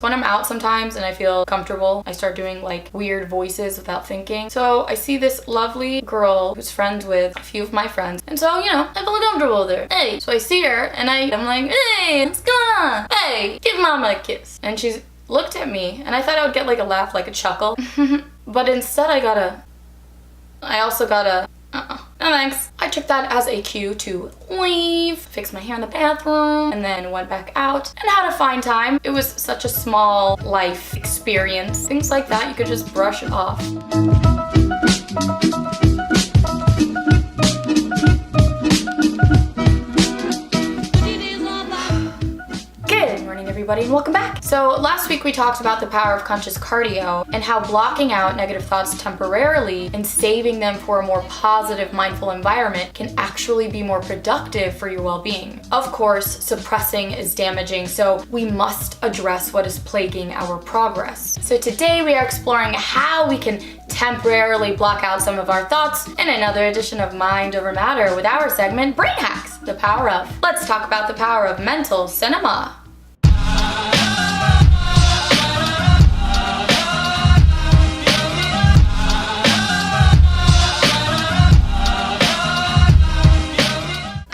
When I'm out sometimes and I feel comfortable, I start doing like weird voices without thinking. So I see this lovely girl who's friends with a few of my friends. And so, you know, I feel comfortable with her. Hey, so I see her and I'm like, hey, what's going on? Hey, give mama a kiss. And she's looked at me and I thought I would get like a laugh, like a chuckle. But instead I also got a, no thanks. I took that as a cue to leave, fix my hair in the bathroom, and then went back out and had a fine time. It was such a small life experience. Things like that, you could just brush it off. Everybody, and welcome back. So last week we talked about the power of conscious cardio and how blocking out negative thoughts temporarily and saving them for a more positive, mindful environment can actually be more productive for your well-being. Of course, suppressing is damaging, so we must address what is plaguing our progress. So today we are exploring how we can temporarily block out some of our thoughts in another edition of Mind Over Matter with our segment, Brain Hacks, the power of. Let's talk about the power of mental cinema.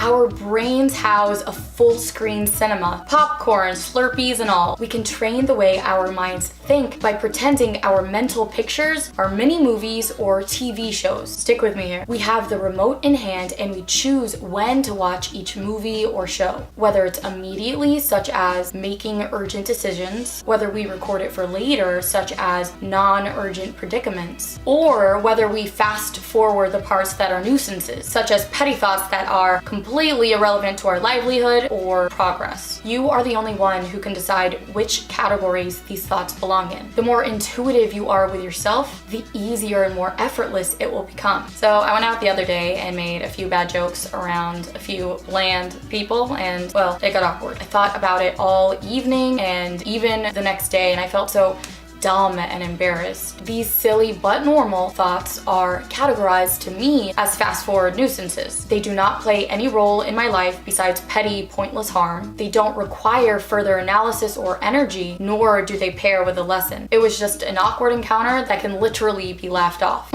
Our brains house a full-screen cinema, popcorn, Slurpees and all. We can train the way our minds think by pretending our mental pictures are mini movies or TV shows. Stick with me here. We have the remote in hand and we choose when to watch each movie or show. Whether it's immediately, such as making urgent decisions, whether we record it for later, such as non-urgent predicaments, or whether we fast forward the parts that are nuisances, such as petty thoughts that are completely irrelevant to our livelihood or progress. You are the only one who can decide which categories these thoughts belong in. The more intuitive you are with yourself, the easier and more effortless it will become. So I went out the other day and made a few bad jokes around a few bland people, and well, it got awkward. I thought about it all evening and even the next day, and I felt so dumb and embarrassed. These silly but normal thoughts are categorized to me as fast-forward nuisances. They do not play any role in my life besides petty, pointless harm. They don't require further analysis or energy, nor do they pair with a lesson. It was just an awkward encounter that can literally be laughed off.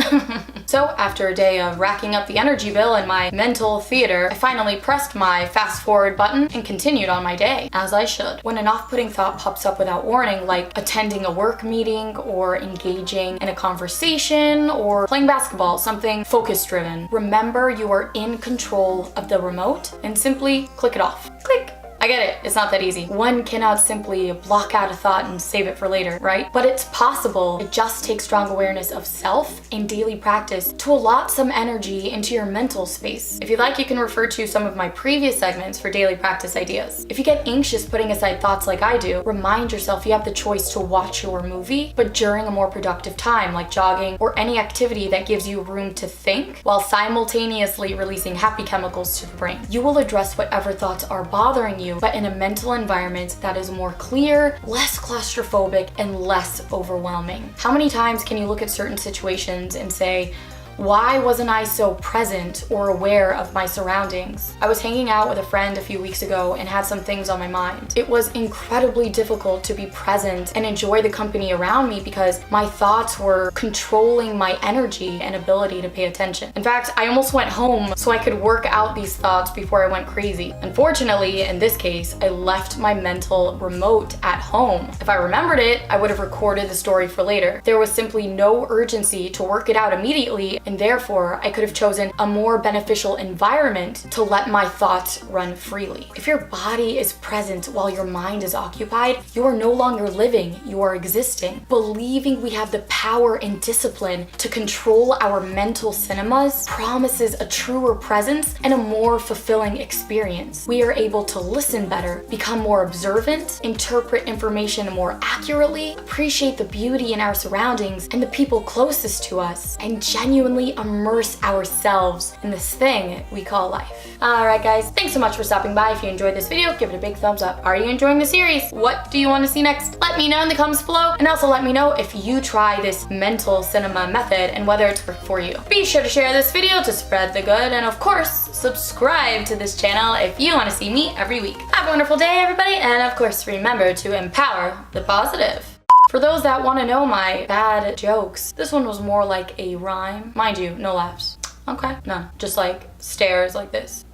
So after a day of racking up the energy bill in my mental theater, I finally pressed my fast-forward button and continued on my day, as I should. When an off-putting thought pops up without warning, like attending a work meeting or engaging in a conversation or playing basketball, something focus driven, remember you are in control of the remote and simply click it off. Click. I get it, it's not that easy. One cannot simply block out a thought and save it for later, right? But it's possible. It just takes strong awareness of self and daily practice to allot some energy into your mental space. If you'd like, you can refer to some of my previous segments for daily practice ideas. If you get anxious putting aside thoughts like I do, remind yourself you have the choice to watch your movie, but during a more productive time, like jogging or any activity that gives you room to think while simultaneously releasing happy chemicals to the brain. You will address whatever thoughts are bothering you, but in a mental environment that is more clear, less claustrophobic, and less overwhelming. How many times can you look at certain situations and say, why wasn't I so present or aware of my surroundings? I was hanging out with a friend a few weeks ago and had some things on my mind. It was incredibly difficult to be present and enjoy the company around me because my thoughts were controlling my energy and ability to pay attention. In fact, I almost went home so I could work out these thoughts before I went crazy. Unfortunately, in this case, I left my mental remote at home. If I remembered it, I would have recorded the story for later. There was simply no urgency to work it out immediately, and therefore I could have chosen a more beneficial environment to let my thoughts run freely. If your body is present while your mind is occupied, you are no longer living, you are existing. Believing we have the power and discipline to control our mental cinemas promises a truer presence and a more fulfilling experience. We are able to listen better, become more observant, interpret information more accurately, appreciate the beauty in our surroundings and the people closest to us, and genuinely immerse ourselves in this thing we call life. Alright guys, thanks so much for stopping by. If you enjoyed this video, give it a big thumbs up. Are you enjoying the series? What do you want to see next? Let me know in the comments below, and also let me know if you try this mental cinema method and whether it's for you. Be sure to share this video to spread the good, and of course, subscribe to this channel if you want to see me every week. Have a wonderful day, everybody, and of course, remember to empower the positive. For those that want to know my bad jokes, this one was more like a rhyme. Mind you, no laughs. Okay? None. Just like stares like this.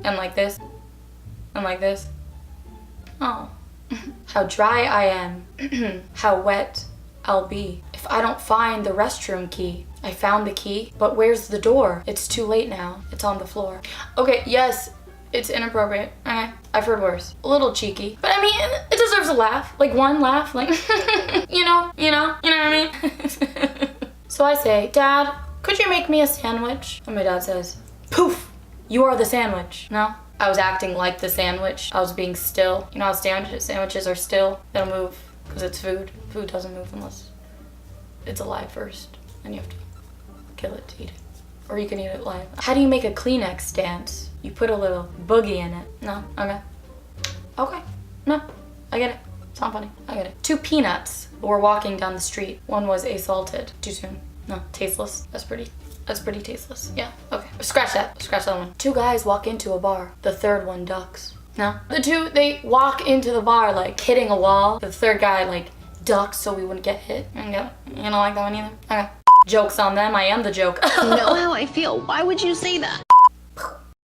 And like this. And like this. Oh. How dry I am. How wet I'll be. If I don't find the restroom key. I found the key, but where's the door? It's too late now. It's on the floor. Okay, yes, it's inappropriate. Okay, I've heard worse. A little cheeky. But I mean, it deserves a laugh. Like one laugh, like, you know what I mean? So I say, Dad, could you make me a sandwich? And my dad says, poof, you are the sandwich. No? I was acting like the sandwich. I was being still. You know how sandwiches are still? They'll move because it's food. Food doesn't move unless it's alive first. And you have to kill it to eat it. Or you can eat it live. How do you make a Kleenex dance? You put a little boogie in it. No? Okay. Okay. No. I get it. It's not funny. I get it. Two peanuts were walking down the street. One was assaulted. Too soon. No. Tasteless. That's pretty tasteless. Yeah. Okay. Scratch that. Scratch that one. Two guys walk into a bar. The third one ducks. No? The two, they walk into the bar like hitting a wall. The third guy like ducks so we wouldn't get hit. You don't like that one either? Okay. Joke's on them. I am the joke. You know how I feel. Why would you say that?